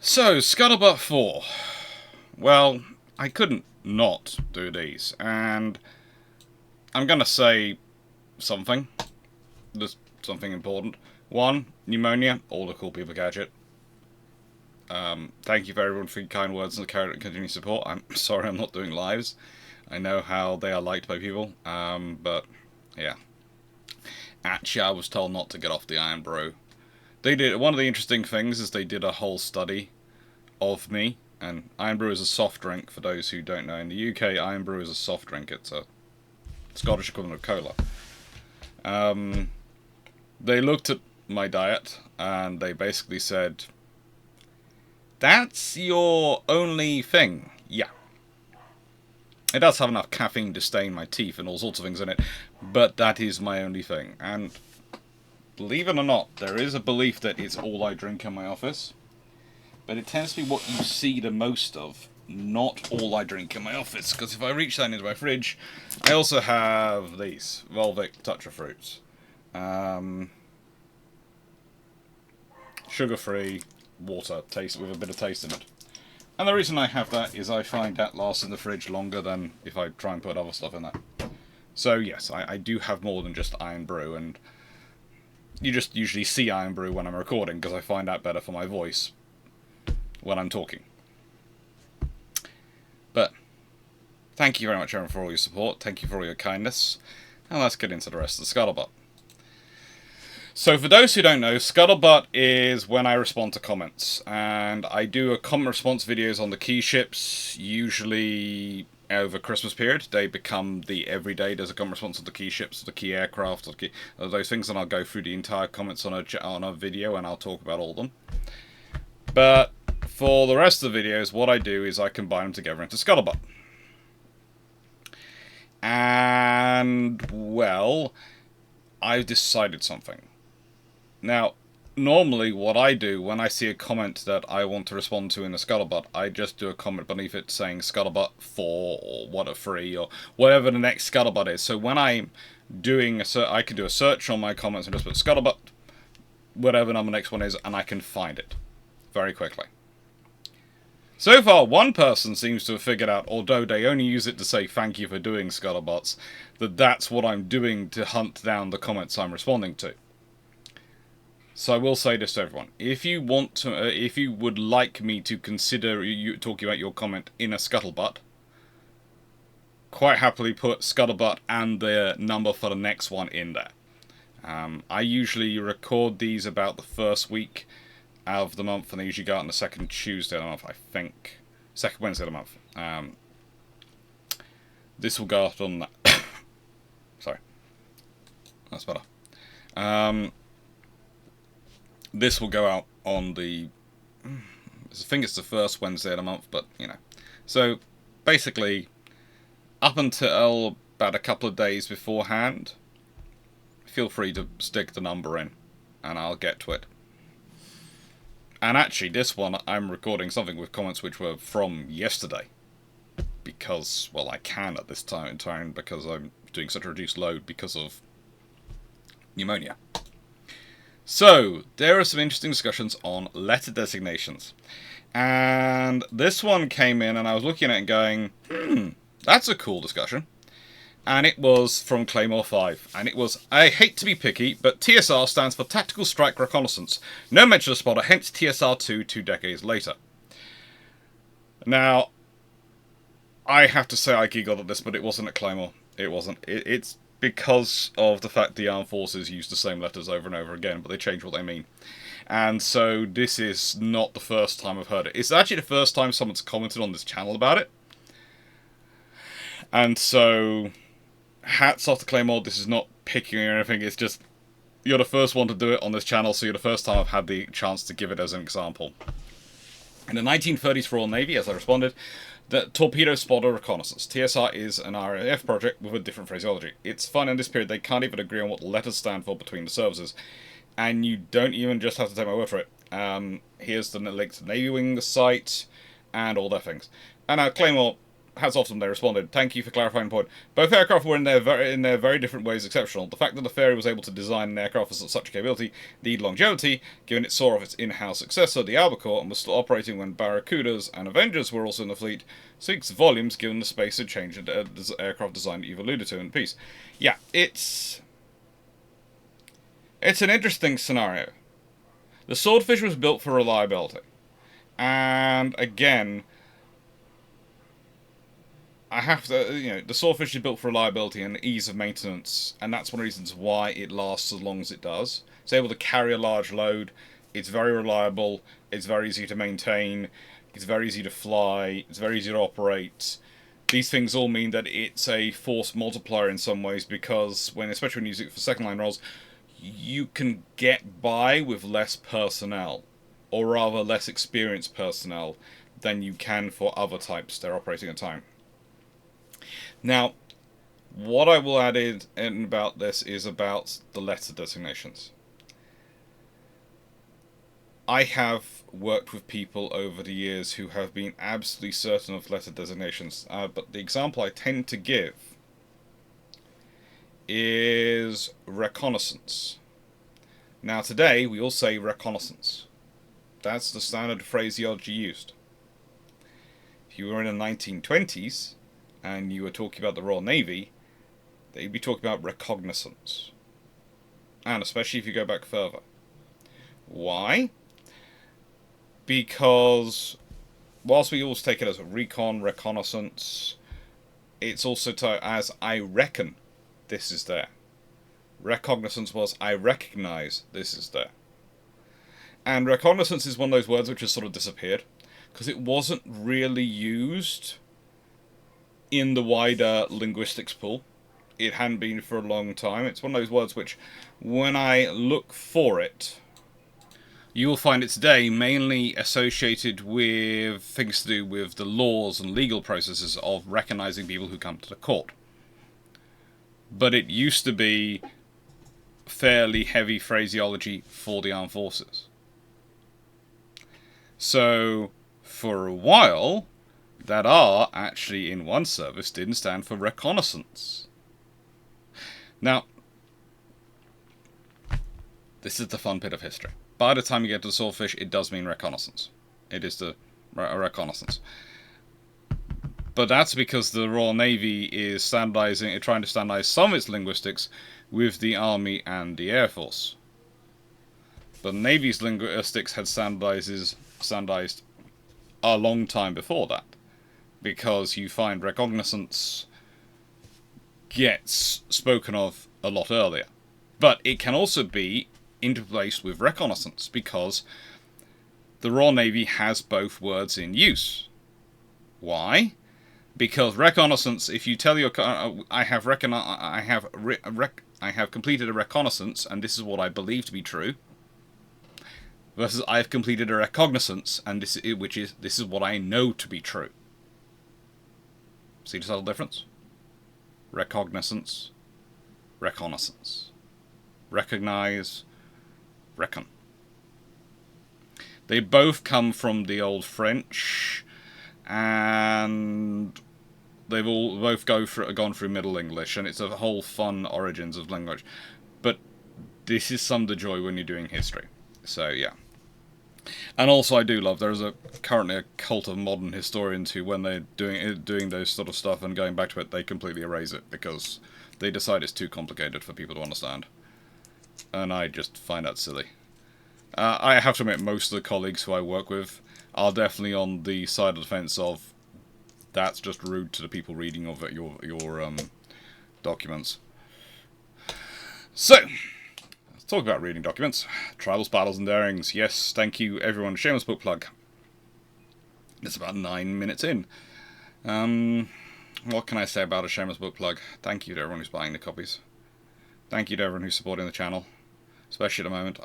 So, Scuttlebutt 4. Well, I couldn't not do these, and I'm gonna say something. There's something important. One, pneumonia, all the cool people catch it. Thank you for everyone for your kind words and the continuing support. I'm sorry I'm not doing lives. I know how they are liked by people, but yeah. Actually, I was told not to get off the Iron Brew. They did one of the interesting things is they did a whole study of me. And Iron Brew is a soft drink, for those who don't know. In the UK, Iron Brew is a soft drink. It's a Scottish equivalent of cola. They looked at my diet, and they basically said, that's your only thing. Yeah. It does have enough caffeine to stain my teeth and all sorts of things in it, but that is my only thing. And believe it or not, there is a belief that it's all I drink in my office. But it tends to be what you see the most of, not all I drink in my office. Because if I reach down into my fridge, I also have these Volvic Touch of Fruits. Sugar-free water, taste with a bit of taste in it. And the reason I have that is I find that lasts in the fridge longer than if I try and put other stuff in there. So yes, I do have more than just Iron Brew, and you just usually see Iron Brew when I'm recording, because I find that better for my voice when I'm talking. But thank you very much, everyone, for all your support. Thank you for all your kindness. And let's get into the rest of the Scuttlebutt. So for those who don't know, Scuttlebutt is when I respond to comments. And I do a comment response videos on the key ships, usually over Christmas period. They become the everyday. There's a comment response on the key ships, the key aircraft, those things, and I'll go through the entire comments on a video, and I'll talk about all of them. But for the rest of the videos, what I do is I combine them together into Scuttlebutt. And, well, I've decided something. Now, normally what I do when I see a comment that I want to respond to in the Scuttlebutt, I just do a comment beneath it saying Scuttlebutt 4 or what a 3 or whatever the next Scuttlebutt is. So when I'm doing I can do a search on my comments and just put Scuttlebutt, whatever number the next one is, and I can find it very quickly. So far, one person seems to have figured out, although they only use it to say thank you for doing Scuttlebutts, that that's what I'm doing to hunt down the comments I'm responding to. So I will say this to everyone: if you want to, if you would like me to consider talking about your comment in a Scuttlebutt, quite happily put Scuttlebutt and the number for the next one in there. I usually record these about the first week of the month, and they usually go out on the second Tuesday of the month, I think. Second Wednesday of the month. This will go out on... Sorry. That's better. This will go out on the... I think it's the first Wednesday of the month, but, you know. So, basically, up until about a couple of days beforehand, feel free to stick the number in, and I'll get to it. And actually, this one, I'm recording something with comments which were from yesterday. Because, well, I can at this time because I'm doing such a reduced load because of pneumonia. So, there are some interesting discussions on letter designations. And this one came in, and I was looking at it and going, that's a cool discussion. And it was from Claymore 5. And it was, I hate to be picky, but TSR stands for Tactical Strike Reconnaissance. No mention of spotter, hence TSR2 2 decades later. Now, I have to say I giggled at this, but it wasn't at Claymore. It wasn't. It's because of the fact the armed forces use the same letters over and over again, but they change what they mean. And so this is not the first time I've heard it. It's actually the first time someone's commented on this channel about it. And so... hats off to Claymore. This is not picking or anything, it's just you're the first one to do it on this channel, so you're the first time I've had the chance to give it as an example. In the 1930s Royal Navy, as I responded, the Torpedo Spotter Reconnaissance. TSR is an RAF project with a different phraseology. It's fun in this period they can't even agree on what the letters stand for between the services, and you don't even just have to take my word for it. Here's the link to the Navy Wing, the site, and all their things. And Claymore hats off to them, they responded, "Thank you for clarifying the point. Both aircraft were in their very different ways exceptional. The fact that the Fairey was able to design an aircraft with such capability, indeed longevity, given it saw off its in-house successor, the Albacore, and was still operating when Barracudas and Avengers were also in the fleet, speaks volumes given the space had changed aircraft design that you've alluded to in the piece." Yeah, it's an interesting scenario. The Swordfish was built for reliability. And again, I have to, the Swordfish is built for reliability and ease of maintenance, and that's one of the reasons why it lasts as long as it does. It's able to carry a large load, it's very reliable, it's very easy to maintain, it's very easy to fly, it's very easy to operate. These things all mean that it's a force multiplier in some ways, because especially when you use it for second line roles, you can get by with less personnel, or rather less experienced personnel, than you can for other types they're operating at a time. Now, what I will add in about this is about the letter designations. I have worked with people over the years who have been absolutely certain of letter designations, but the example I tend to give is reconnaissance. Now today, we all say reconnaissance. That's the standard phraseology used. If you were in the 1920s, and you were talking about the Royal Navy, they'd be talking about reconnaissance. And especially if you go back further. Why? Because whilst we always take it as a reconnaissance, it's also as I reckon this is there. Reconnaissance was I recognize this is there. And reconnaissance is one of those words which has sort of disappeared, because it wasn't really used in the wider linguistics pool. It hadn't been for a long time. It's one of those words which, when I look for it, you will find it today mainly associated with things to do with the laws and legal processes of recognizing people who come to the court. But it used to be fairly heavy phraseology for the armed forces. So, for a while, that R actually in one service didn't stand for reconnaissance. Now, this is the fun bit of history. By the time you get to the Swordfish, it does mean reconnaissance. It is the reconnaissance. But that's because the Royal Navy is trying to standardize some of its linguistics with the Army and the Air Force. But the Navy's linguistics had standardized a long time before that, because you find reconnaissance gets spoken of a lot earlier. But it can also be interlaced with reconnaissance, because the Royal Navy has both words in use. Why? Because reconnaissance, if you tell your I have completed a reconnaissance and this is what I believe to be true, versus I have completed a reconnaissance and this is what I know to be true. See the subtle difference? Reconnaissance, reconnaissance. Recognize, reckon. They both come from the old French, and they've both gone through Middle English, and it's a whole fun origins of language. But this is some of the joy when you're doing history. So yeah. And also, I do love, there's currently a cult of modern historians who, when they're doing those sort of stuff and going back to it, they completely erase it because they decide it's too complicated for people to understand. And I just find that silly. I have to admit, most of the colleagues who I work with are definitely on the side of the fence of that's just rude to the people reading of your documents. So, let's talk about reading documents. Trials, Battles, and Darings. Yes, thank you everyone. Shameless book plug. It's about 9 minutes in. What can I say about a shameless book plug? Thank you to everyone who's buying the copies. Thank you to everyone who's supporting the channel. Especially at the moment.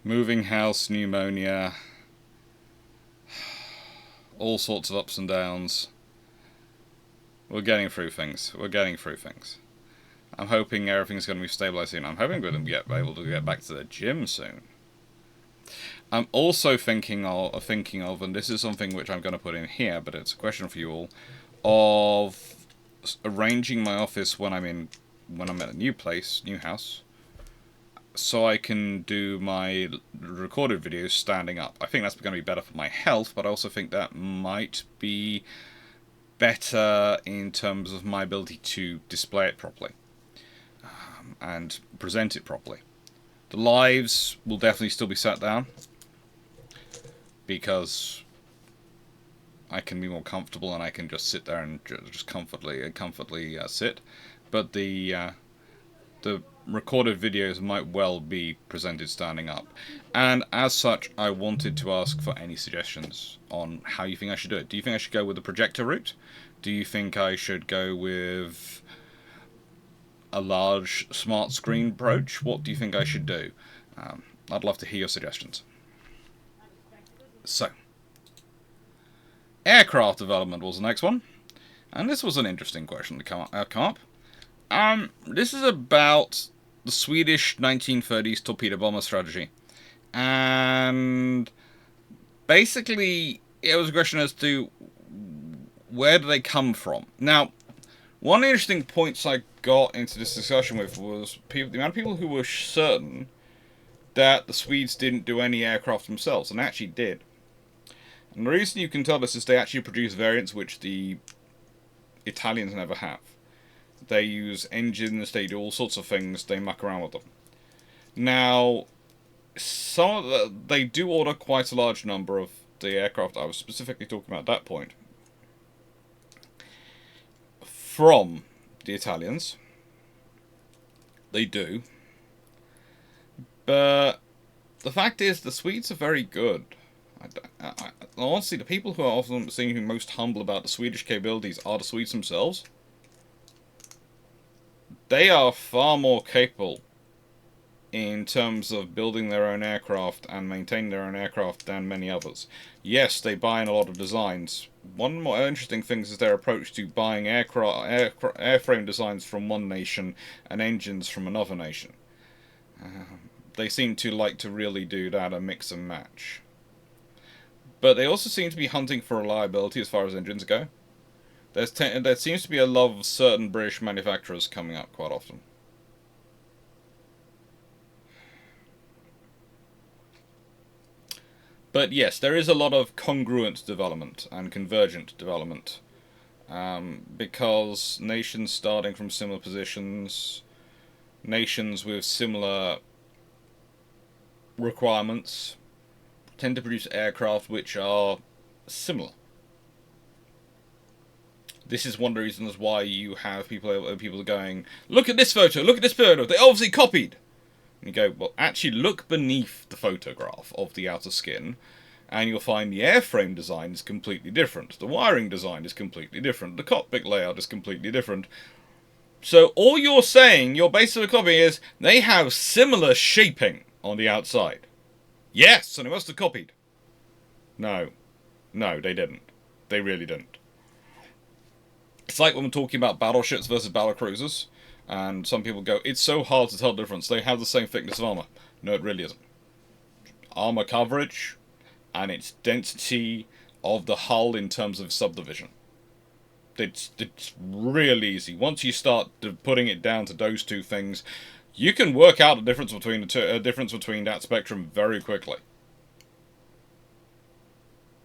Moving house, pneumonia, all sorts of ups and downs. We're getting through things. I'm hoping everything's going to be stabilised soon. I'm hoping we're going to be able to get back to the gym soon. I'm also thinking of, and this is something which I'm going to put in here, but it's a question for you all, of arranging my office when I'm at a new place, new house, so I can do my recorded videos standing up. I think that's going to be better for my health, but I also think that might be better in terms of my ability to display it properly and present it properly. The lives will definitely still be sat down because I can be more comfortable and I can just sit there and just comfortably sit. But the recorded videos might well be presented standing up. And as such, I wanted to ask for any suggestions on how you think I should do it. Do you think I should go with the projector route? Do you think I should go with a large smart screen approach? What do you think I should do? I'd love to hear your suggestions. So, aircraft development was the next one. And this was an interesting question to come up. This is about the Swedish 1930s torpedo bomber strategy. And basically, it was a question as to where do they come from. Now, one of the interesting points I got into this discussion with was the amount of people who were certain that the Swedes didn't do any aircraft themselves, and they actually did. And the reason you can tell this is they actually produce variants which the Italians never have. They use engines, they do all sorts of things, they muck around with them. Now, they do order quite a large number of the aircraft I was specifically talking about at that point from the Italians. They do. But the fact is, the Swedes are very good. Honestly, the people who are often seeming most humble about the Swedish capabilities are the Swedes themselves. They are far more capable in terms of building their own aircraft and maintaining their own aircraft than many others. Yes, they buy in a lot of designs. One of the more interesting things is their approach to buying airframe designs from one nation and engines from another nation. They seem to like to really do that, a mix and match. But they also seem to be hunting for reliability as far as engines go. There seems to be a love of certain British manufacturers coming up quite often. But yes, there is a lot of congruent development and convergent development. Because nations starting from similar positions, nations with similar requirements, tend to produce aircraft which are similar. This is one of the reasons why you have people going, look at this photo, they obviously copied. And you go, well, actually look beneath the photograph of the outer skin, and you'll find the airframe design is completely different. The wiring design is completely different. The cockpit layout is completely different. So all you're saying, your base of a copy is, they have similar shaping on the outside. Yes, and it must have copied. No, they didn't. They really didn't. It's like when we're talking about battleships versus battlecruisers, and some people go, it's so hard to tell the difference. They have the same thickness of armor. No, it really isn't. Armor coverage and its density of the hull in terms of subdivision. It's real easy. Once you start putting it down to those two things, you can work out a difference between between that spectrum very quickly.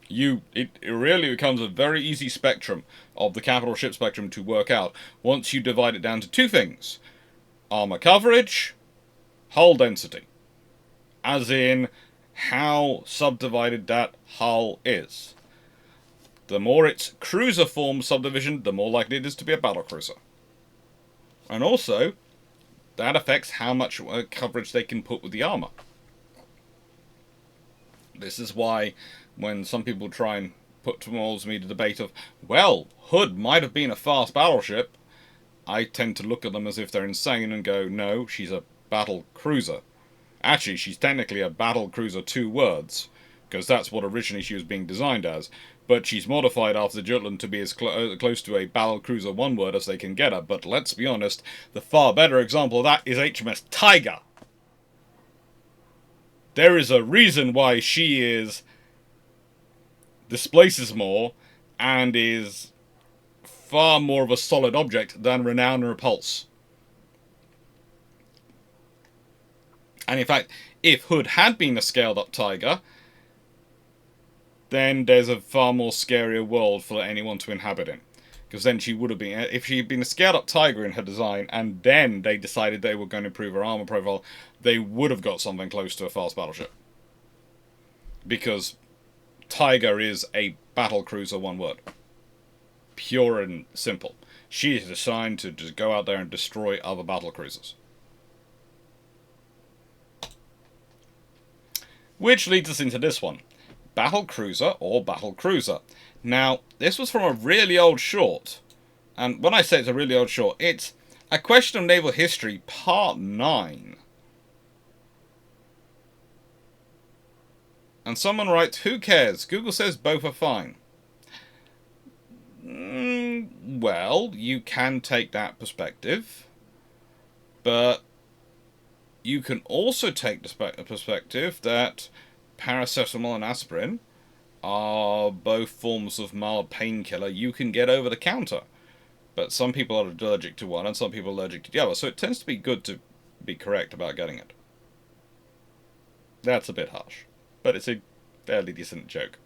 It really becomes a very easy spectrum of the capital ship spectrum to work out once you divide it down to two things: armor coverage, hull density, as in how subdivided that hull is. The more it's cruiser form subdivision, the more likely it is to be a battlecruiser. And also, that affects how much coverage they can put with the armor. This is why when some people try and put towards me the debate of, well, Hood might have been a fast battleship, I tend to look at them as if they're insane and go, no, she's a battle cruiser. Actually, she's technically a battle cruiser, 2 words, because that's what originally she was being designed as. But she's modified after the Jutland to be as close to a battle cruiser 1 word as they can get her. But let's be honest, the far better example of that is HMS Tiger. There is a reason why she displaces more and is far more of a solid object than Renown and Repulse. And in fact, if Hood had been a scaled up tiger, then there's a far more scarier world for anyone to inhabit in. Because then she would have been, if she had been a scaled up tiger in her design, and then they decided they were going to improve her armor profile, they would have got something close to a fast battleship. Because Tiger is a battle cruiser, one word. Pure and simple. She is designed to just go out there and destroy other battle cruisers. Which leads us into this one. Battle cruiser or battle cruiser. Now, this was from a really old short. And when I say it's a really old short, it's A Question of Naval History, Part 9. And someone writes, who cares? Google says both are fine. Well, you can take that perspective. But you can also take the perspective that paracetamol and aspirin are both forms of mild painkiller you can get over the counter. But some people are allergic to one and some people are allergic to the other. So it tends to be good to be correct about getting it. That's a bit harsh. But it's a fairly decent joke.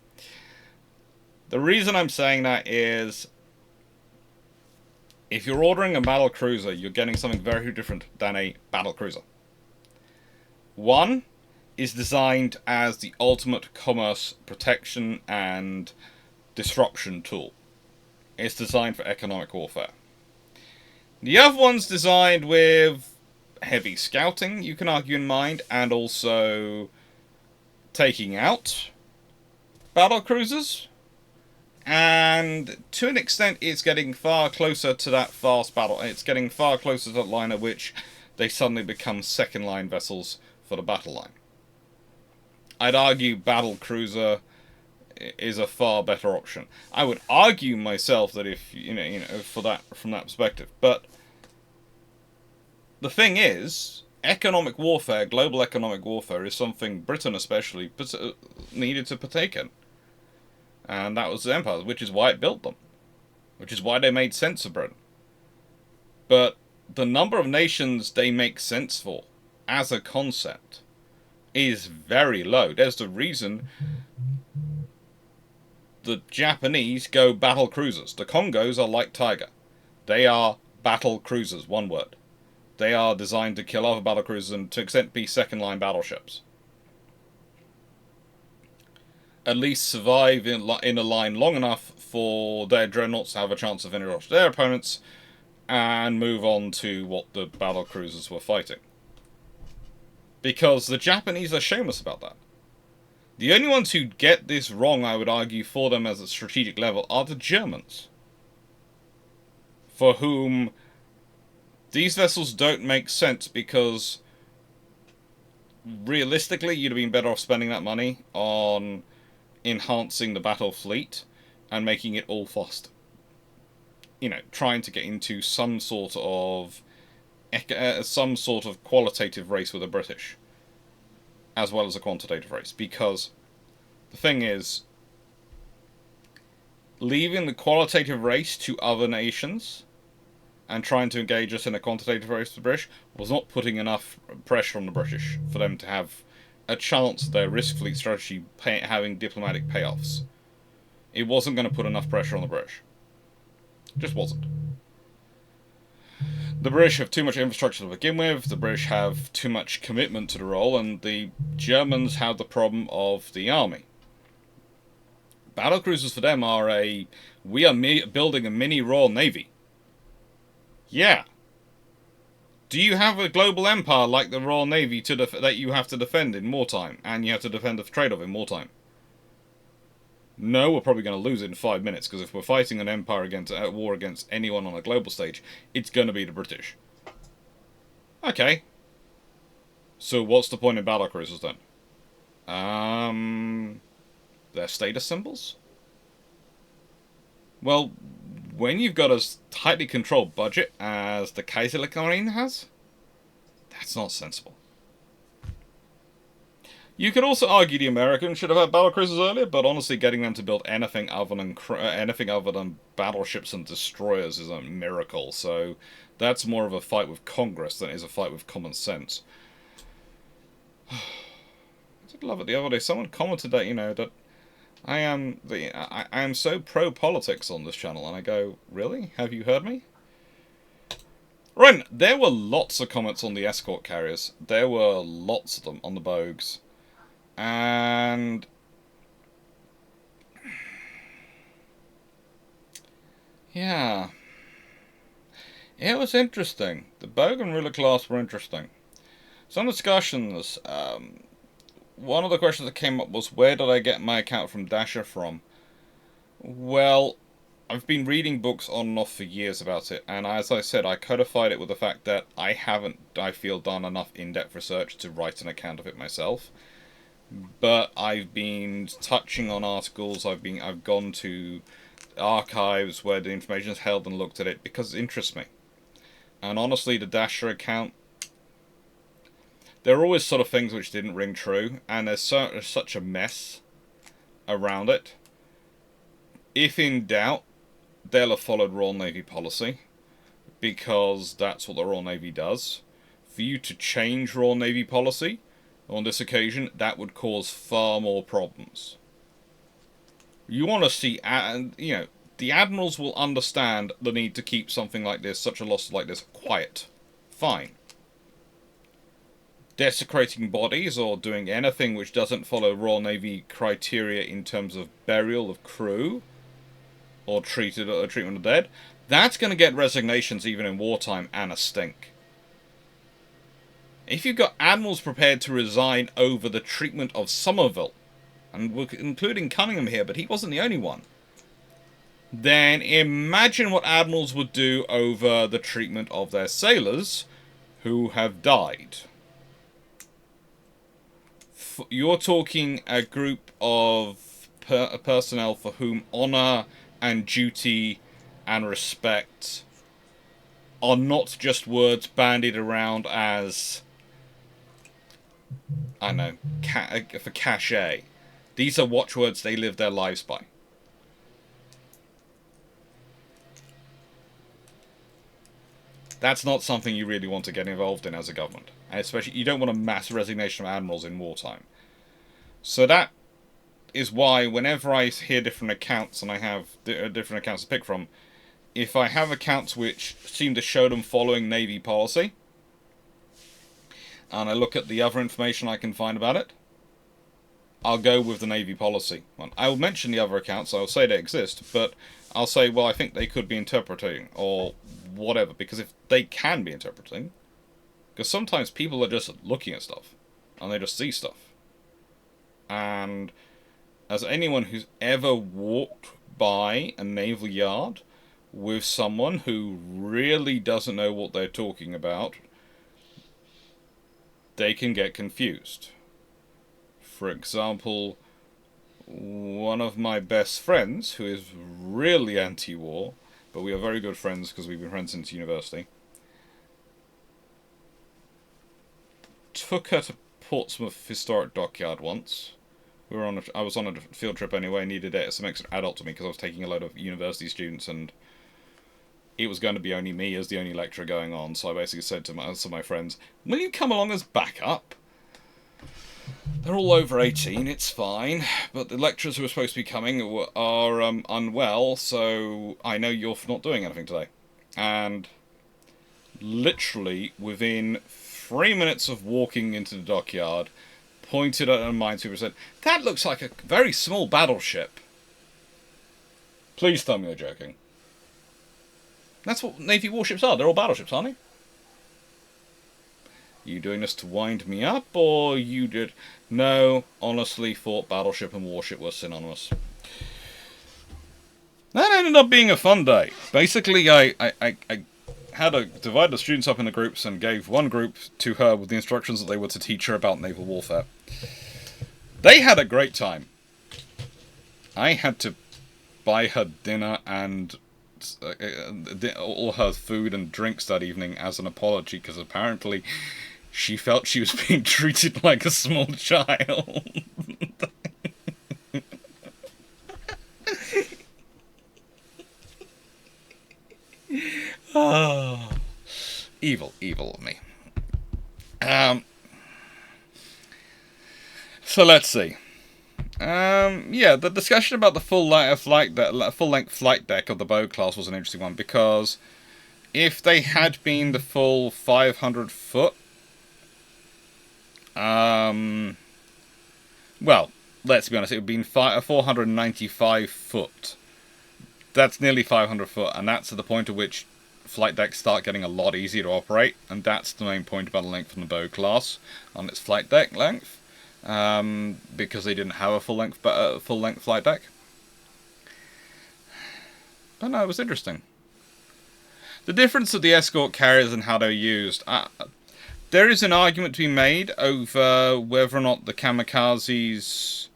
The reason I'm saying that is, if you're ordering a battle cruiser, you're getting something very different than a battle cruiser. One is designed as the ultimate commerce protection and disruption tool. It's designed for economic warfare. The other one's designed with heavy scouting, you can argue, in mind, and also taking out battle cruisers. And to an extent, it's getting far closer to that fast battle. It's getting far closer to that line at which they suddenly become second line vessels for the battle line. I'd argue battle cruiser is a far better option. I would argue myself that if for that, from that perspective. But the thing is, economic warfare, global economic warfare, is something Britain especially needed to partake in. And that was the Empire, which is why it built them. Which is why they made sense of Britain. But the number of nations they make sense for, as a concept, is very low. There's the reason the Japanese go battle cruisers. The Congos are like Tiger. They are battle cruisers, one word. They are designed to kill other battle cruisers and to an extent be second-line battleships. At least survive in a line long enough for their dreadnoughts to have a chance of finishing off their opponents and move on to what the battle cruisers were fighting. Because the Japanese are shameless about that. The only ones who get this wrong, I would argue, for them as a strategic level are the Germans. For whom these vessels don't make sense because realistically you'd have been better off spending that money on enhancing the battle fleet and making it all fast. Trying to get into some sort of qualitative race with the British, as well as a quantitative race. Because the thing is, leaving the qualitative race to other nations and trying to engage us in a quantitative race with the British was not putting enough pressure on the British for them to have a chance of their risk fleet strategy having diplomatic payoffs. It wasn't going to put enough pressure on the British. It just wasn't. The British have too much infrastructure to begin with, the British have too much commitment to the role, and the Germans have the problem of the army. Battlecruisers for them are we are building a mini Royal Navy. Yeah. Do you have a global empire like the Royal Navy that you have to defend in wartime, and you have to defend the trade of in wartime? No, we're probably going to lose it in 5 minutes, because if we're fighting an empire against a war against anyone on a global stage, it's going to be the British. Okay. So what's the point in battlecruisers then? Their status symbols? Well, when you've got a tightly controlled budget as the Kaiserliche Marine has, that's not sensible. You could also argue the Americans should have had battle cruisers earlier, but honestly, getting them to build anything other than battleships and destroyers is a miracle. So that's more of a fight with Congress than it is a fight with common sense. I did love it the other day. Someone commented that that I am so pro politics on this channel, and I go, really? Have you heard me? Right, there were lots of comments on the escort carriers. There were lots of them on the bogues. And yeah, it was interesting. The Bogue and Ruler class were interesting. Some discussions. One of the questions that came up was, where did I get my account from Dasher from? Well, I've been reading books on and off for years about it, and as I said, I codified it with the fact that I haven't, I feel, done enough in-depth research to write an account of it myself. But I've been touching on articles, I've gone to archives where the information is held and looked at it because it interests me. And honestly, the Dasher account, there are always sort of things which didn't ring true, and there's such a mess around it. If in doubt, they'll have followed Royal Navy policy, because that's what the Royal Navy does. For you to change Royal Navy policy on this occasion, that would cause far more problems. You want to see, the admirals will understand the need to keep something like this, such a loss like this, quiet. Fine. Desecrating bodies or doing anything which doesn't follow Royal Navy criteria in terms of burial of crew or treatment of dead, that's going to get resignations even in wartime and a stink. If you've got admirals prepared to resign over the treatment of Somerville, and we're including Cunningham here, but he wasn't the only one, then imagine what admirals would do over the treatment of their sailors who have died. You're talking a group of personnel for whom honour and duty and respect are not just words bandied around as, I don't know, for cachet. These are watchwords they live their lives by. That's not something you really want to get involved in as a government. And especially, you don't want a mass resignation of admirals in wartime. So that is why whenever I hear different accounts, and I have different accounts to pick from, if I have accounts which seem to show them following Navy policy, and I look at the other information I can find about it, I'll go with the Navy policy one. I will mention the other accounts, I'll say they exist, but I'll say, well, I think they could be interpreting, or whatever, because if they can be interpreting, because sometimes people are just looking at stuff, and they just see stuff. And as anyone who's ever walked by a naval yard with someone who really doesn't know what they're talking about, they can get confused. For example, one of my best friends, who is really anti-war, but we are very good friends because we've been friends since university, took her to Portsmouth Historic Dockyard once. I was on a field trip anyway, needed some extra adult to me because I was taking a load of university students, and it was going to be only me as the only lecturer going on, so I basically said to my friends, will you come along as backup? They're all over 18, it's fine, but the lecturers who are supposed to be coming are unwell, so I know you're not doing anything today. And literally within 3 minutes of walking into the dockyard, pointed at a minesweeper and said, that looks like a very small battleship. Please tell me you're joking. That's what Navy warships are. They're all battleships, aren't they? You doing this to wind me up, or you did? No, honestly, thought battleship and warship were synonymous. That ended up being a fun day. Basically, I had to divide the students up into groups and gave one group to her with the instructions that they were to teach her about naval warfare. They had a great time. I had to buy her dinner and all her food and drinks that evening as an apology, because apparently She felt she was being treated like a small child. Oh, evil, evil of me. Um, so let's see. Yeah, the discussion about the full length flight deck of the bow class was an interesting one because if they had been the full 500 foot, well, let's be honest, it would have been 495 foot. That's nearly 500 foot, and that's at the point at which flight decks start getting a lot easier to operate, and that's the main point about the length from the bow class on its flight deck length, because they didn't have a full length flight deck. But no, it was interesting. The difference of the escort carriers and how they're used. There is an argument to be made over whether or not the kamikazes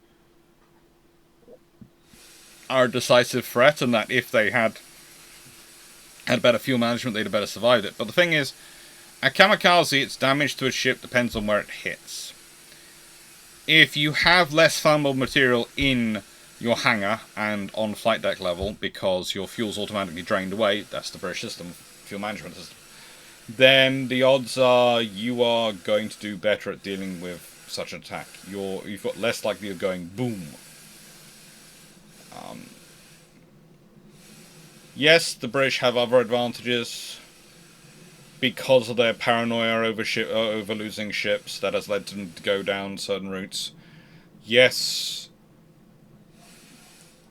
are a decisive threat, and that if they had better fuel management, they'd have better survived it. But the thing is, a kamikaze, its damage to a ship depends on where it hits. If you have less flammable material in your hangar and on flight deck level, because your fuel's automatically drained away, that's the British system, fuel management system, then the odds are you are going to do better at dealing with such an attack. You've got less likely of going boom. Yes, the British have other advantages because of their paranoia over losing ships that has led them to go down certain routes. Yes,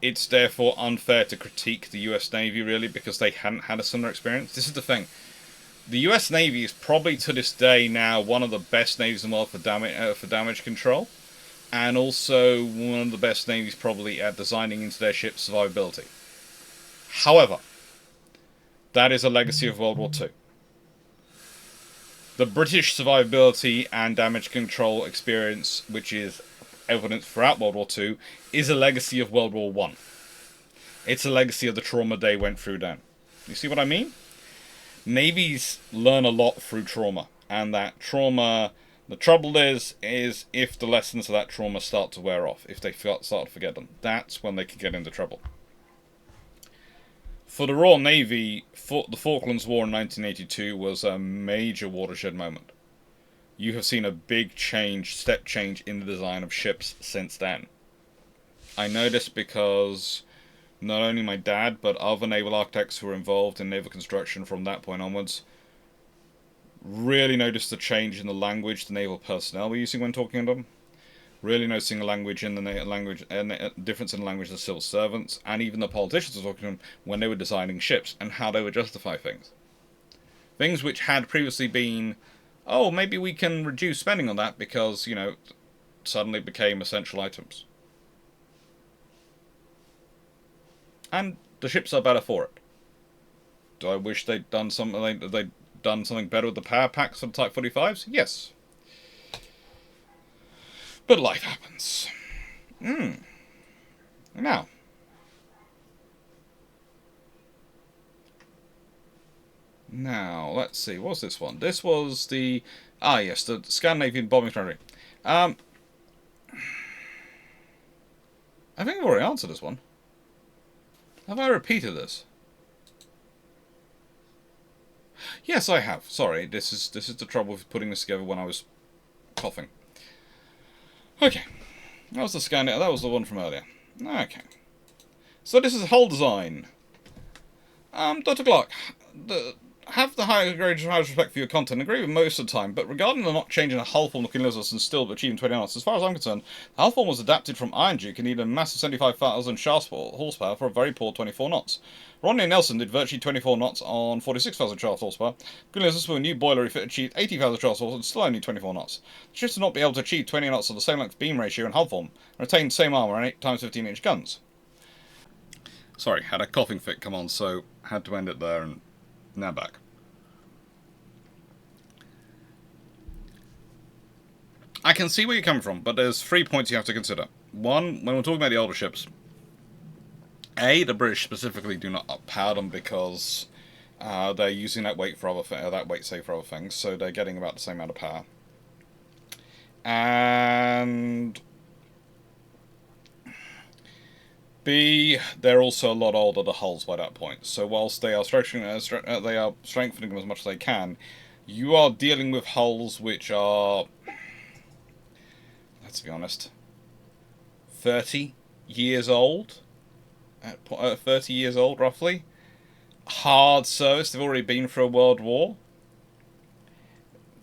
it's therefore unfair to critique the US Navy, really, because they hadn't had a similar experience. This is the thing. The US Navy is probably, to this day now, one of the best navies in the world for damage control, and also one of the best navies probably at designing into their ships survivability. However, that is a legacy of World War II. The British survivability and damage control experience, which is evident throughout World War II, is a legacy of World War I. It's a legacy of the trauma they went through then. You see what I mean? Navies learn a lot through trauma, and that trauma, the trouble is if the lessons of that trauma start to wear off, if they start to forget them, that's when they can get into trouble. For the Royal Navy, the Falklands War in 1982 was a major watershed moment. You have seen a big step change in the design of ships since then. I know this because not only my dad, but other naval architects who were involved in naval construction from that point onwards really noticed the change in the language the naval personnel were using when talking to them. Really noticing a difference in the language of the civil servants, and even the politicians were talking to them when they were designing ships and how they would justify things. Things which had previously been, oh, maybe we can reduce spending on that because, suddenly became essential items. And the ships are better for it. Do I wish they'd done something better with the power packs of Type 45s? Yes. But life happens. Now. Let's see. What's this one? This was the... yes, the Scandinavian bombing strategy. I think I've already answered this one. Have I repeated this? Yes, I have. Sorry, this is the trouble with putting this together when I was coughing. Okay, that was the one from earlier. Okay, so this is hull design. Dr. Clarke, have the highest respect for your content. Agree with most of the time, but regarding the not changing the hull form looking lizards and still achieving 20 knots, as far as I'm concerned, the hull form was adapted from Iron Duke and needed a massive 75,000 shaft horsepower for a very poor 24 knots. Rodney and Nelson did virtually 24 knots on 46,000 shaft horsepower. Green Lizards with a new boiler refit achieved 80,000 shaft horsepower and still only 24 knots. The ships did not be able to achieve 20 knots of the same length beam ratio and hull form, and retained the same armour and 8x15-inch guns. Sorry, had a coughing fit come on, so had to end it there, and now back. I can see where you're coming from, but there's 3 points you have to consider. One, when we're talking about the older ships, A, the British specifically do not uppower them because they're using that weight save for other things, so they're getting about the same amount of power. And B, they're also a lot older, the hulls, by that point. So whilst they are strengthening them as much as they can, you are dealing with hulls which are, let's be honest, 30 years old? 30 years old, roughly. Hard service, they've already been through a world war.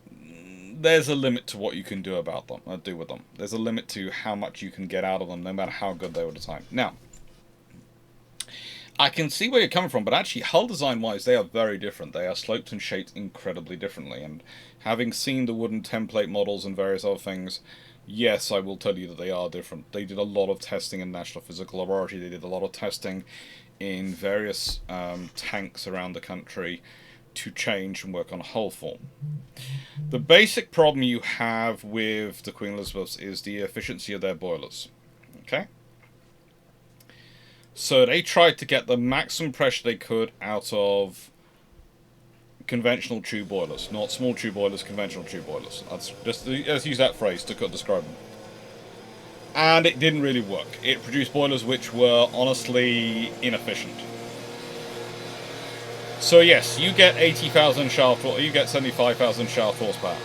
There's a limit to what you can do about them, do with them. There's a limit to how much you can get out of them, no matter how good they were at the time. Now, I can see where you're coming from, but actually, hull design-wise, they are very different. They are sloped and shaped incredibly differently, and having seen the wooden template models and various other things, yes, I will tell you that they are different. They did a lot of testing in National Physical Laboratory, they did a lot of testing in various tanks around the country to change and work on hull form. The basic problem you have with the Queen Elizabeths is the efficiency of their boilers. Okay? So they tried to get the maximum pressure they could out of conventional tube boilers. Not small tube boilers, conventional tube boilers. Let's use that phrase to describe them. And it didn't really work. It produced boilers which were honestly inefficient. So yes, you get 80,000 shaft, or you get 75,000 shaft horsepower.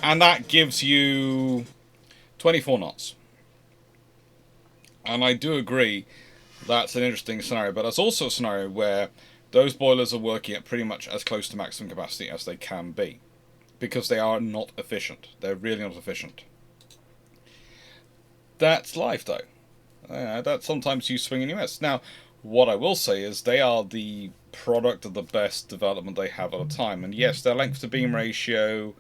And that gives you 24 knots. And I do agree that's an interesting scenario, but that's also a scenario where those boilers are working at pretty much as close to maximum capacity as they can be. Because they are not efficient. They're really not efficient. That's life, though. That sometimes you swing and you miss. Now, what I will say is they are the product of the best development they have at a time. And yes, their length to beam ratio,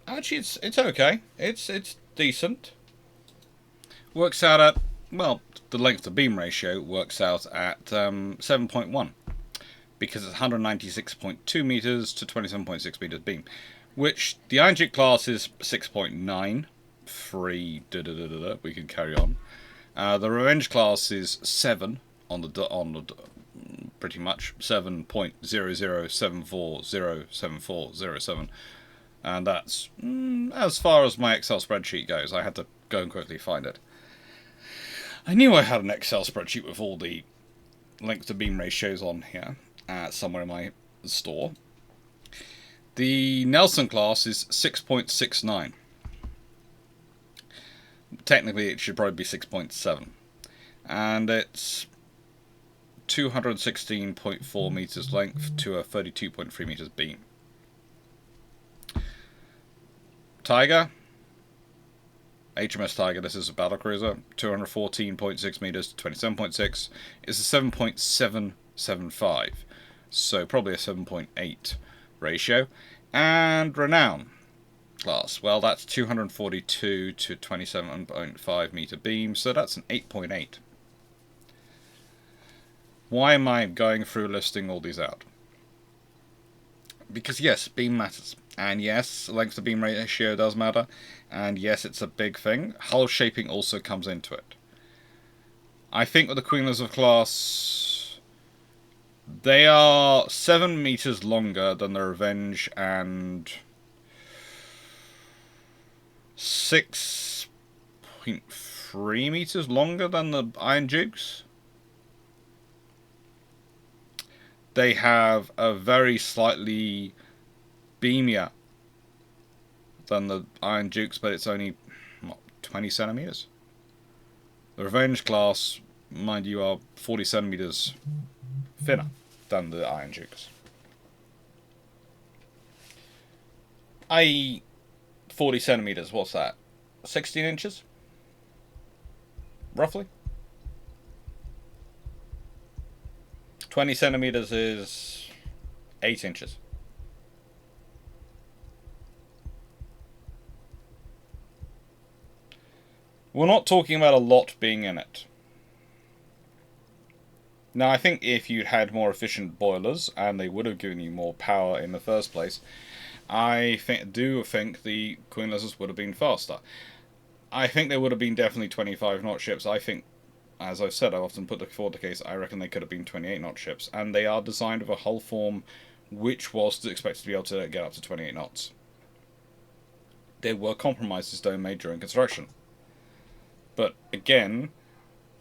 actually it's okay. It's decent. Works out at, well, the length to beam ratio works out at 7.1 because it's 196.2 meters to 27.6 meters beam, which the Iron Duke class is 6.9. Free, we can carry on. The Revenge class is 7 on the pretty much 7.007407407, and that's as far as my Excel spreadsheet goes. I had to go and quickly find it. I knew I had an Excel spreadsheet with all the length to beam ratios on here, somewhere in my store. The Nelson class is 6.69. Technically, it should probably be 6.7. And it's 216.4 meters length to a 32.3 meters beam. Tiger, HMS Tiger, this is a battlecruiser, 214.6 meters to 27.6, is a 7.775, so probably a 7.8 ratio. And Renown class, well, that's 242 to 27.5 meter beam, so that's an 8.8. Why am I going through listing all these out? Because yes, beam matters. And yes, length to beam ratio does matter. And yes, it's a big thing. Hull shaping also comes into it. I think with the Queen Elizabeth class, they are 7 meters longer than the Revenge and 6.3 meters longer than the Iron Dukes. They have a very slightly beamier than the Iron Dukes, but it's only, what, 20 centimeters? The Revenge class, mind you, are 40 centimeters thinner than the Iron Dukes. I.e., 40 centimeters, what's that? 16 inches? Roughly? 20 centimeters is 8 inches. We're not talking about a lot being in it. Now, I think if you'd had more efficient boilers, and they would have given you more power in the first place, I do think the Queen Elizabeth would have been faster. I think they would have been definitely 25 knot ships. I think, as I've said, I've often put forward the case, I reckon they could have been 28 knot ships. And they are designed with a hull form which was expected to be able to get up to 28 knots. there were compromises though made during construction. But again,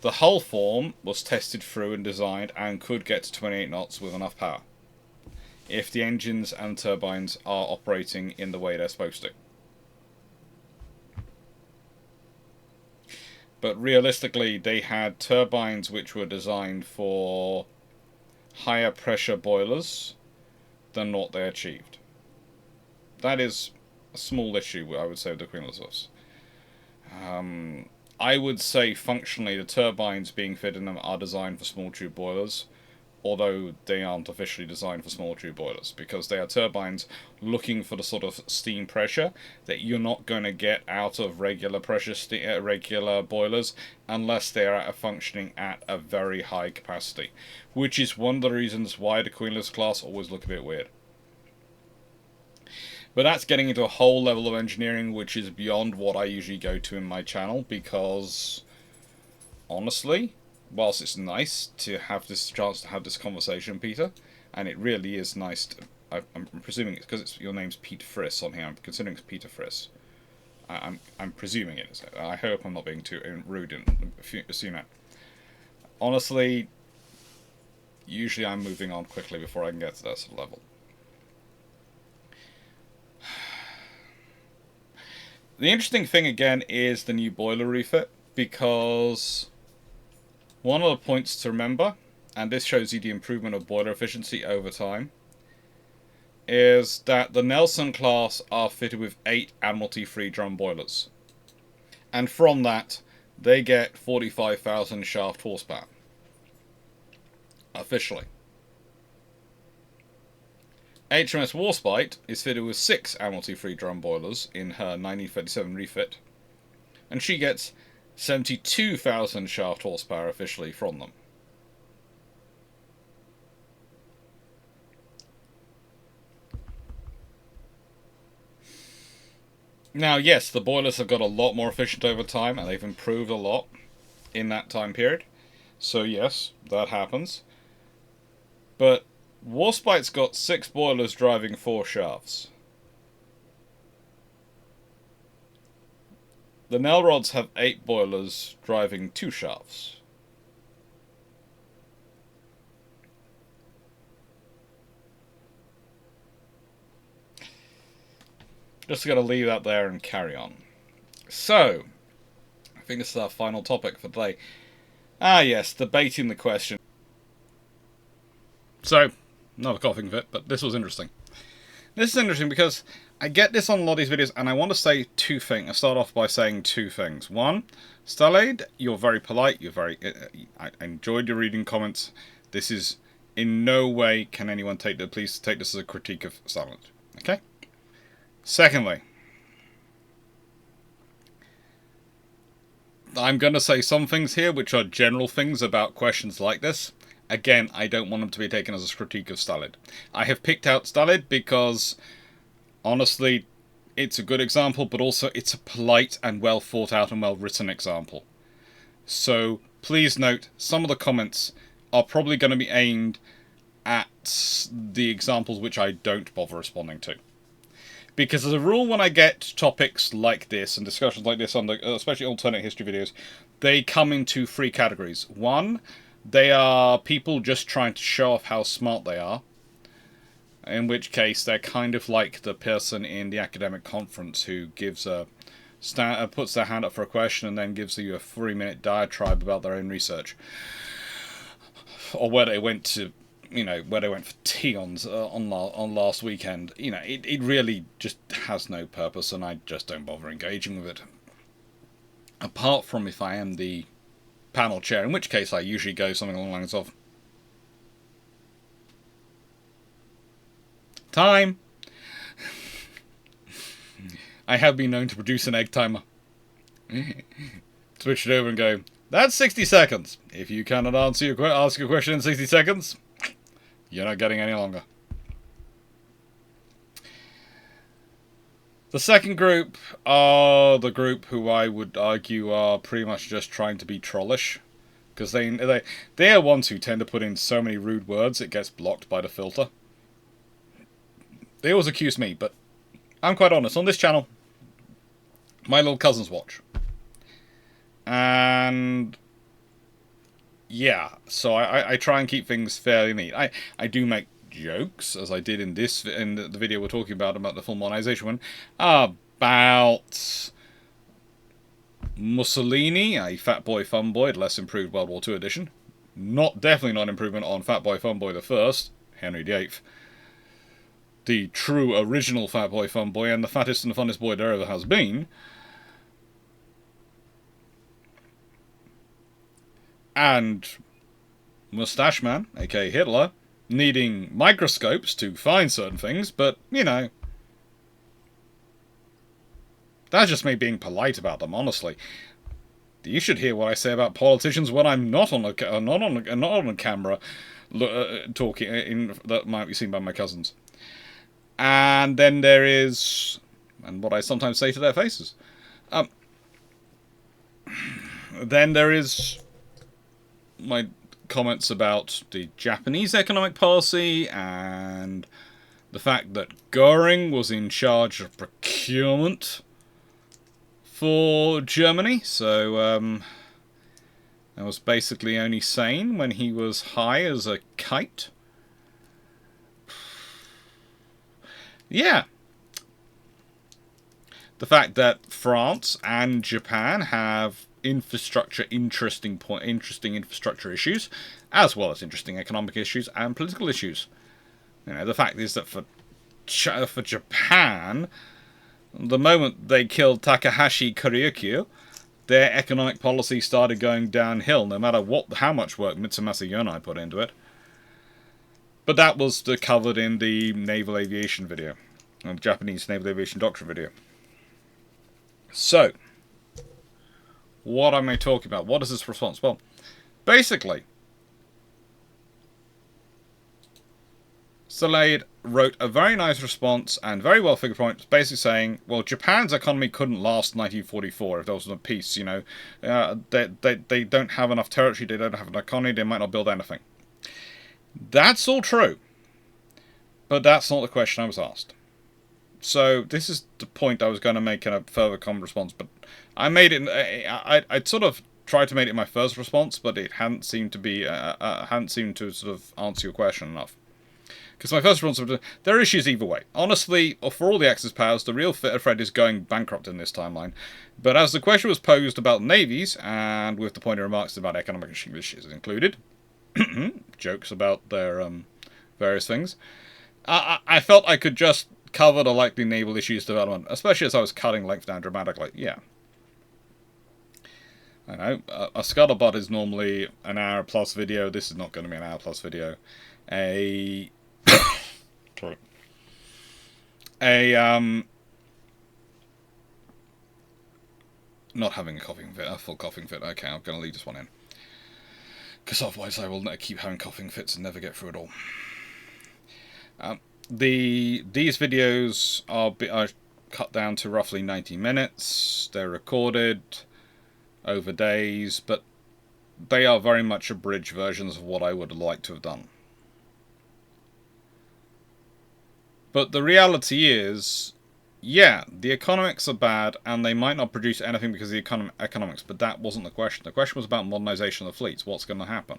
the hull form was tested through and designed and could get to 28 knots with enough power, if the engines and turbines are operating in the way they're supposed to. But realistically, they had turbines which were designed for higher pressure boilers than what they achieved. That is a small issue, I would say, with the Queen Elizabeths. I would say functionally the turbines being fitted in them are designed for small tube boilers, although they aren't officially designed for small tube boilers, because they are turbines looking for the sort of steam pressure that you're not going to get out of regular regular boilers unless they are functioning at a very high capacity, which is one of the reasons why the Queen Elizabeth class always look a bit weird. But that's getting into a whole level of engineering which is beyond what I usually go to in my channel, because honestly, whilst it's nice to have this chance to have this conversation, Peter, and it really is nice to, I'm presuming it's because your name's Pete Friss on here. I'm considering it's Peter Friss. I'm presuming it is. I hope I'm not being too rude and assume that. Honestly, usually I'm moving on quickly before I can get to that sort of level. The interesting thing again is the new boiler refit, because one of the points to remember, and this shows you the improvement of boiler efficiency over time, is that the Nelson class are fitted with 8 Admiralty free drum boilers. And from that, they get 45,000 shaft horsepower. Officially. HMS Warspite is fitted with 6 Admiralty free drum boilers in her 1937 refit, and she gets 72,000 shaft horsepower officially from them. Now, yes, the boilers have got a lot more efficient over time, and they've improved a lot in that time period. So yes, that happens. But Warspite's got 6 boilers driving 4 shafts. The Nelrods have 8 boilers driving 2 shafts. Just going to leave that there and carry on. So, I think this is our final topic for today. Ah yes, debating the question. So, not a coughing fit, but this was interesting. This is interesting because I get this on a lot of these videos, and I want to say 2 things. I start off by saying 2 things. One, Starlade, you're very polite. You're very. I enjoyed your reading comments. This is in no way can anyone take that. Please take this as a critique of Starlade. Okay. Secondly, I'm going to say some things here which are general things about questions like this. Again, I don't want them to be taken as a critique of Starlade. I have picked out Starlade because, honestly, it's a good example, but also it's a polite and well thought out and well written example. So, please note, some of the comments are probably going to be aimed at the examples which I don't bother responding to. Because as a rule, when I get topics like this and discussions like this on the, especially alternate history videos, they come into 3 categories. One, they are people just trying to show off how smart they are, in which case they're kind of like the person in the academic conference who gives puts their hand up for a question and then gives you a 3-minute diatribe about their own research, or where they went to, where they went for tea on last weekend. It really just has no purpose, and I just don't bother engaging with it. Apart from if I am the panel chair, in which case I usually go something along the lines of time. I have been known to produce an egg timer, switch it over and go, that's 60 seconds. If you cannot ask your question in 60 seconds, you're not getting any longer. The second group are the group who I would argue are pretty much just trying to be trollish, because they are ones who tend to put in so many rude words it gets blocked by the filter. They always accuse me, but I'm quite honest. On this channel, my little cousin's watch. And yeah, so I try and keep things fairly neat. I do make jokes, as I did in the video we're talking about the full modernization one, about Mussolini, a Fat Boy Fun Boy, less improved World War II edition. Definitely not an improvement on Fat Boy Fun Boy the First, Henry VIII. The true original Fat Boy Fun Boy and the fattest and the funnest boy there ever has been. And Mustache Man, aka Hitler, needing microscopes to find certain things, but, you know, that's just me being polite about them, honestly. You should hear what I say about politicians when I'm not on a camera talking that might be seen by my cousins. And then there is, and what I sometimes say to their faces. Then there is my comments about the Japanese economic policy and the fact that Goering was in charge of procurement for Germany, so I was basically only sane when he was high as a kite. Yeah. The fact that France and Japan have interesting infrastructure issues, as well as interesting economic issues and political issues. You know, the fact is that for Japan, the moment they killed Takahashi Koryukyu, their economic policy started going downhill, no matter how much work Mitsumasa Yonai put into it. But that was covered in the naval aviation video, the Japanese naval aviation doctrine video. So, what am I talking about? What is this response? Well, basically, Salade wrote a very nice response and very well figured points, basically saying, well, Japan's economy couldn't last 1944 if there wasn't a peace, you know. They don't have enough territory, they don't have an economy, they might not build anything. That's all true. But that's not the question I was asked. So this is the point I was going to make in a further comment response, but I made it. I sort of tried to make it my first response, but it hadn't seemed to sort of answer your question enough. Because my first response was, there are issues either way. Honestly, for all the Axis powers, the real threat is going bankrupt in this timeline. But as the question was posed about navies, and with the pointed remarks about economic issues included, jokes about their various things, I felt I could just cover the likely naval issues development, especially as I was cutting length down dramatically. Yeah. I know, a Scuttlebutt is normally an hour plus video. This is not going to be an hour plus video. Not having a full coughing fit. Okay, I'm going to leave this one in. Because otherwise I will keep having coughing fits and never get through it all. These videos are cut down to roughly 90 minutes. They're recorded over days, but they are very much abridged versions of what I would like to have done. But the reality is, yeah, the economics are bad, and they might not produce anything because of the economics, but that wasn't the question. The question was about modernization of the fleets. What's going to happen?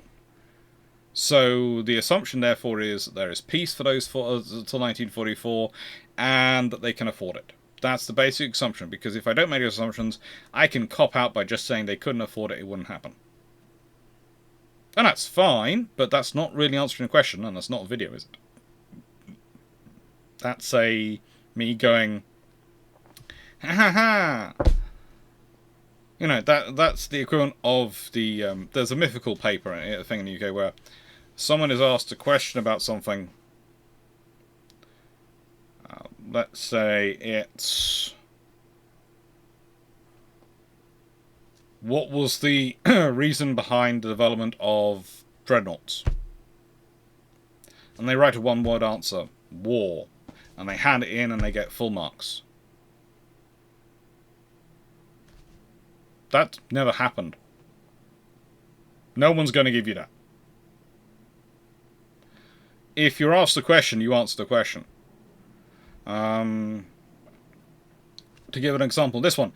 So the assumption, therefore, is that there is peace for those until 1944, and that they can afford it. That's the basic assumption, because if I don't make those assumptions, I can cop out by just saying they couldn't afford it, it wouldn't happen. And that's fine, but that's not really answering the question, and that's not a video, is it? That's me going, ha ha ha. You know, that's the equivalent of the, there's a mythical paper, a thing in the UK where someone is asked a question about something. Let's say it's, what was the reason behind the development of dreadnoughts? And they write a one-word answer, war. And they hand it in and they get full marks. That never happened. No one's going to give you that. If you're asked a question, you answer the question. To give an example, this one.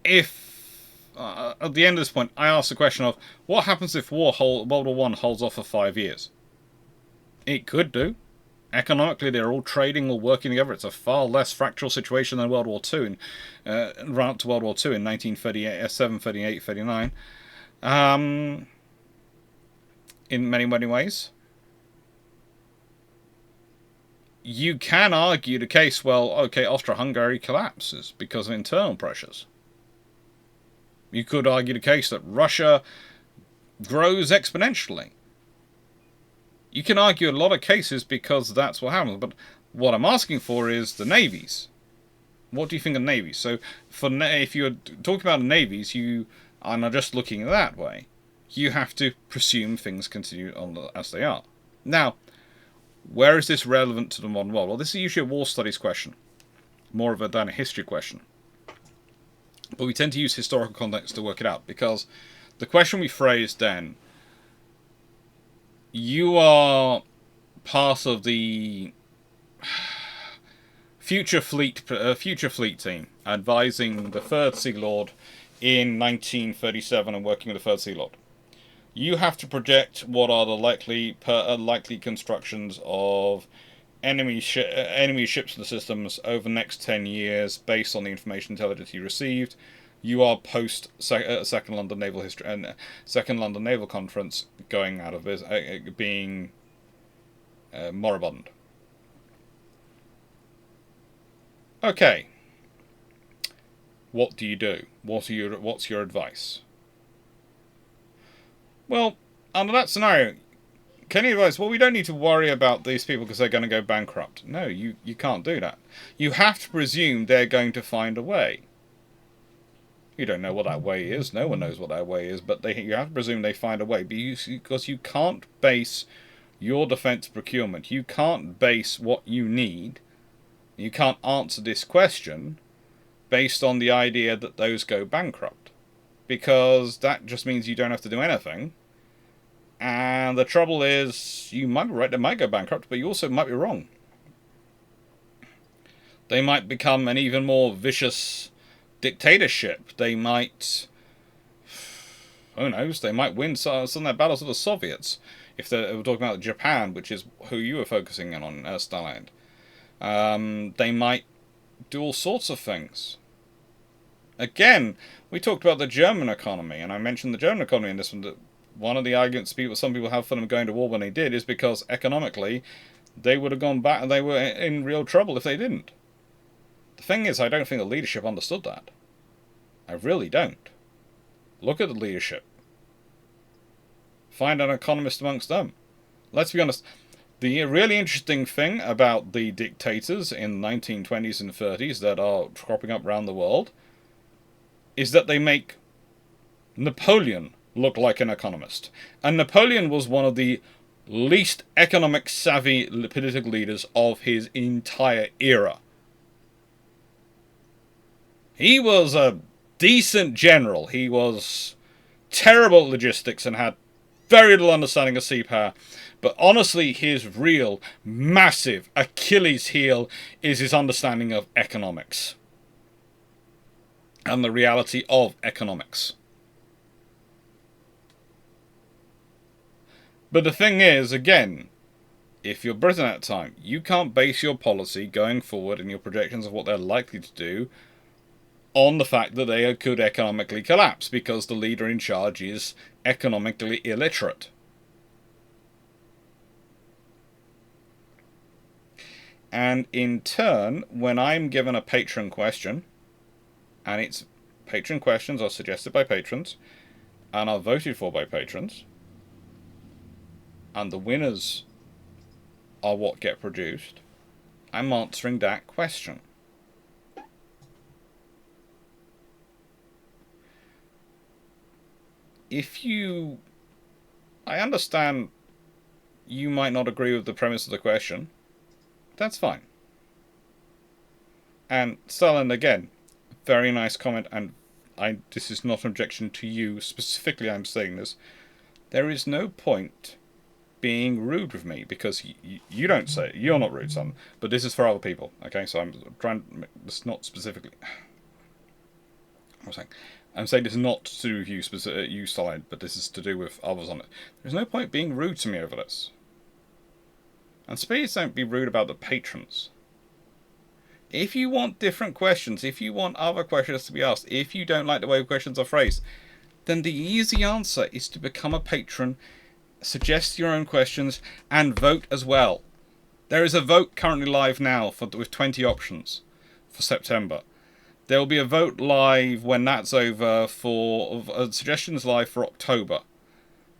If, at the end of this point, I ask the question of, what happens if World War One holds off for 5 years? It could do. Economically, they're all trading or working together. It's a far less fractal situation than World War Two, run up to World War Two in 1937, 38, 39. In many, many ways. You can argue the case, well, okay, Austro-Hungary collapses because of internal pressures. You could argue the case that Russia grows exponentially. You can argue a lot of cases because that's what happens, but what I'm asking for is the navies. What do you think of navies? So, if you're talking about the navies, you are not just looking that way. You have to presume things continue on as they are. Now, where is this relevant to the modern world? Well, this is usually a war studies question, more of than a history question. But we tend to use historical context to work it out, because the question we phrased then, you are part of the future fleet team, advising the Third Sea Lord in 1937 and working with the Third Sea Lord. You have to project what are the likely constructions of enemy ships in the systems over the next 10 years based on the information intelligence you received. You are post Second London Naval History and Second London Naval Conference, going out of being moribund. Okay. What do you do? What's your advice? Well, under that scenario, can you advise, well, we don't need to worry about these people because they're going to go bankrupt. No, you can't do that. You have to presume they're going to find a way. You don't know what that way is. No one knows what that way is, but you have to presume they find a way. Because you can't base your defense procurement. You can't base what you need. You can't answer this question based on the idea that those go bankrupt. Because that just means you don't have to do anything. And the trouble is, you might be right, they might go bankrupt, but you also might be wrong. They might become an even more vicious dictatorship. They might, who knows, they might win some of their battles with the Soviets. If we're talking about Japan, which is who you were focusing in on, Stalingrad. They might do all sorts of things. Again, we talked about the German economy, and I mentioned the German economy in this one. That one of the arguments some people have for them going to war when they did is because economically they would have gone back and they were in real trouble if they didn't. The thing is, I don't think the leadership understood that. I really don't. Look at the leadership. Find an economist amongst them. Let's be honest. The really interesting thing about the dictators in the 1920s and 30s that are cropping up around the world is that they make Napoleon look like an economist. And Napoleon was one of the least economic savvy political leaders of his entire era. He was a decent general. He was terrible at logistics and had very little understanding of sea power. But honestly, his real, massive Achilles heel is his understanding of economics. And the reality of economics. But the thing is, again, if you're Britain at the time, you can't base your policy going forward and your projections of what they're likely to do on the fact that they could economically collapse because the leader in charge is economically illiterate. And in turn, when I'm given a patron question, and it's patron questions are suggested by patrons and are voted for by patrons, and the winners are what get produced, I'm answering that question. I understand you might not agree with the premise of the question. That's fine. And Stalin, again, very nice comment, and this is not an objection to you specifically, I'm saying this. There is no point being rude with me, because you don't say it. You're not rude, son, but this is for other people, okay? So I'm trying, it's not specifically. I'm saying this is not to do with you, you side, but this is to do with others on it. There's no point being rude to me over this. And please don't be rude about the patrons. If you want different questions, if you want other questions to be asked, if you don't like the way questions are phrased, then the easy answer is to become a patron, suggest your own questions, and vote as well. There is a vote currently live now with 20 options for September. There will be a vote live when that's over for suggestions live for October,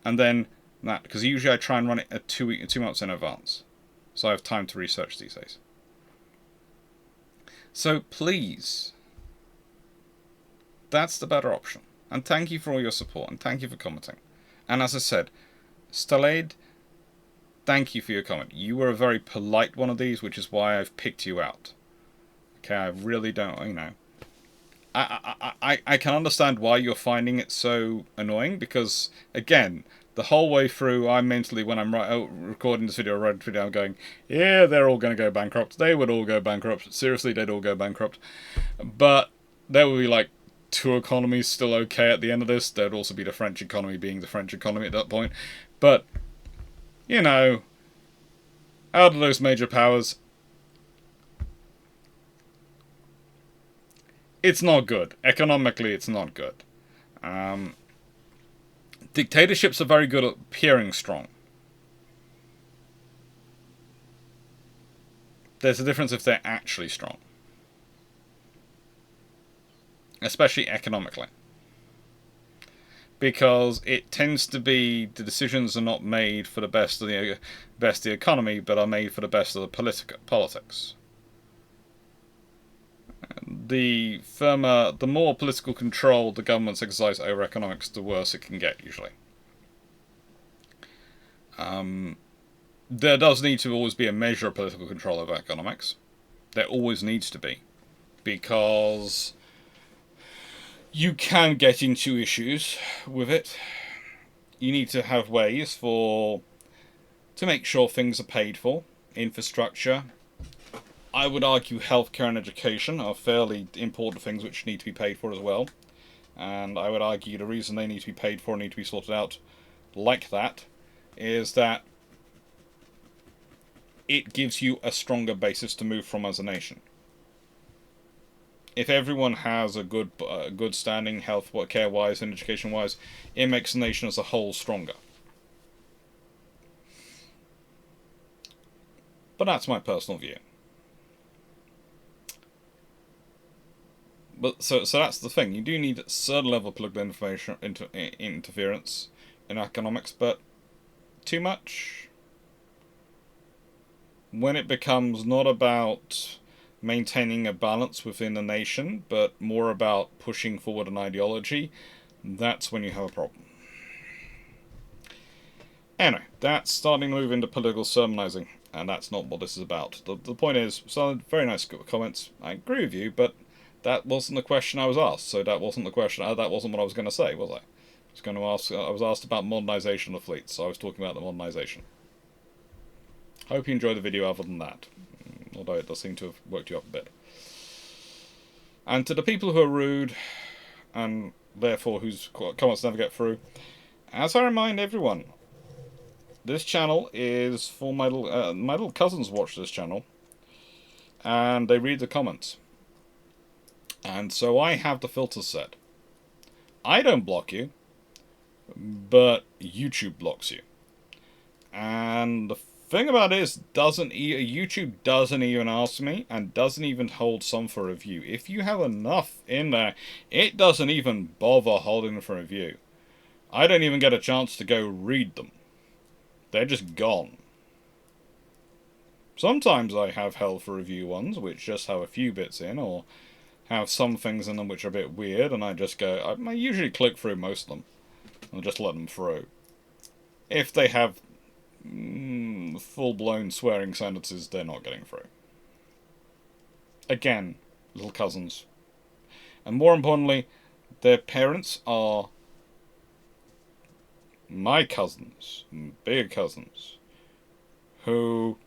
and then that, because usually I try and run it at 2 months in advance, so I have time to research these days. So please, that's the better option. And thank you for all your support, and thank you for commenting. And as I said, Stalade, thank you for your comment. You were a very polite one of these, which is why I've picked you out. Okay, I really don't, you know. I can understand why you're finding it so annoying, because, again, the whole way through, I'm mentally, when I'm recording this video, or writing this video, I'm going, yeah, they're all going to go bankrupt. They would all go bankrupt. Seriously, they'd all go bankrupt. But there will be, like, 2 economies still okay at the end of this. There'd also be the French economy being the French economy at that point. But, you know, out of those major powers, it's not good. Economically, it's not good. Dictatorships are very good at appearing strong. There's a difference if they're actually strong. Especially economically. Because it tends to be the decisions are not made for the best of the economy, but are made for the best of the politics. The more political control the governments exercise over economics, the worse it can get, usually. There does need to always be a measure of political control over economics. There always needs to be. Because you can get into issues with it. You need to have ways to make sure things are paid for. Infrastructure. I would argue healthcare and education are fairly important things which need to be paid for as well. And I would argue the reason they need to be paid for and need to be sorted out like that is that it gives you a stronger basis to move from as a nation. If everyone has a good standing health care-wise and education-wise, it makes the nation as a whole stronger. But that's my personal view. But so that's the thing. You do need a certain level of political interference in economics, but too much. When it becomes not about maintaining a balance within the nation, but more about pushing forward an ideology, that's when you have a problem. Anyway, that's starting to move into political sermonizing, and that's not what this is about. The point is, some very nice comments. I agree with you, but that wasn't the question I was asked, so that wasn't the question. That wasn't what I was going to say, was I? I was asked about modernization of the fleet, so I was talking about the modernization. Hope you enjoyed the video other than that, although it does seem to have worked you up a bit. And to the people who are rude, and therefore whose comments never get through, as I remind everyone, this channel is for my little cousins watch this channel, and they read the comments. And so I have the filters set. I don't block you, but YouTube blocks you. And the thing about it is, YouTube doesn't even ask me, and doesn't even hold some for review. If you have enough in there, it doesn't even bother holding them for review. I don't even get a chance to go read them. They're just gone. Sometimes I have held for review ones, which just have a few bits in, or have some things in them which are a bit weird, and I just go, I usually click through most of them, and just let them through. If they have full-blown swearing sentences, they're not getting through. Again, little cousins. And more importantly, their parents are my cousins, bigger cousins, who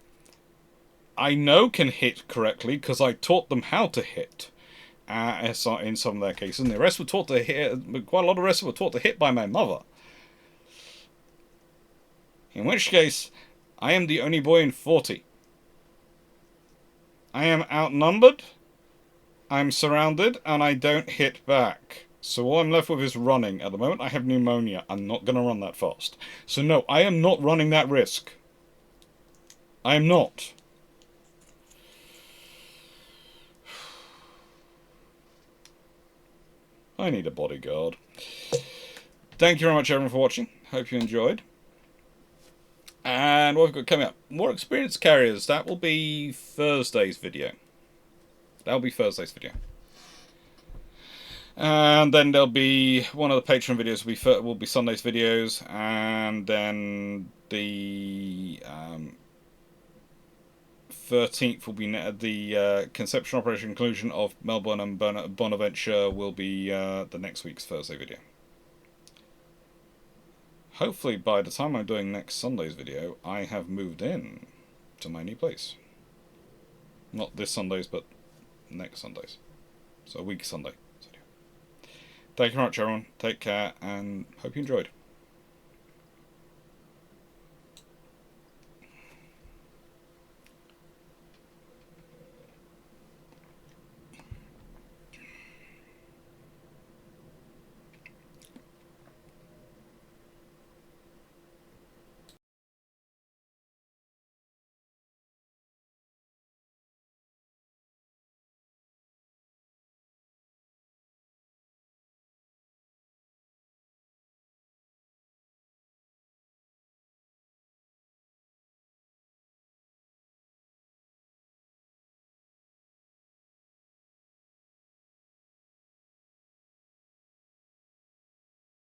I know can hit correctly because I taught them how to hit. in some of their cases. And the rest were taught to hit. Quite a lot of rest were taught to hit by my mother. In which case, I am the only boy in 40. I am outnumbered, I'm surrounded, and I don't hit back. So all I'm left with is running. At the moment, I have pneumonia. I'm not going to run that fast. So no, I am not running that risk. I am not. I need a bodyguard. Thank you very much, everyone, for watching. Hope you enjoyed. And what we've got coming up, more experienced carriers. That will be Thursday's video. That'll be Thursday's video. And then there'll be one of the Patreon videos will be Sunday's videos, and then the 13th will be the conception operation conclusion of Melbourne and Bonaventure will be the next week's Thursday video. Hopefully by the time I'm doing next Sunday's video, I have moved in to my new place. Not this Sunday's, but next Sunday's. So a week Sunday. Thank you very much, everyone. Take care, and hope you enjoyed.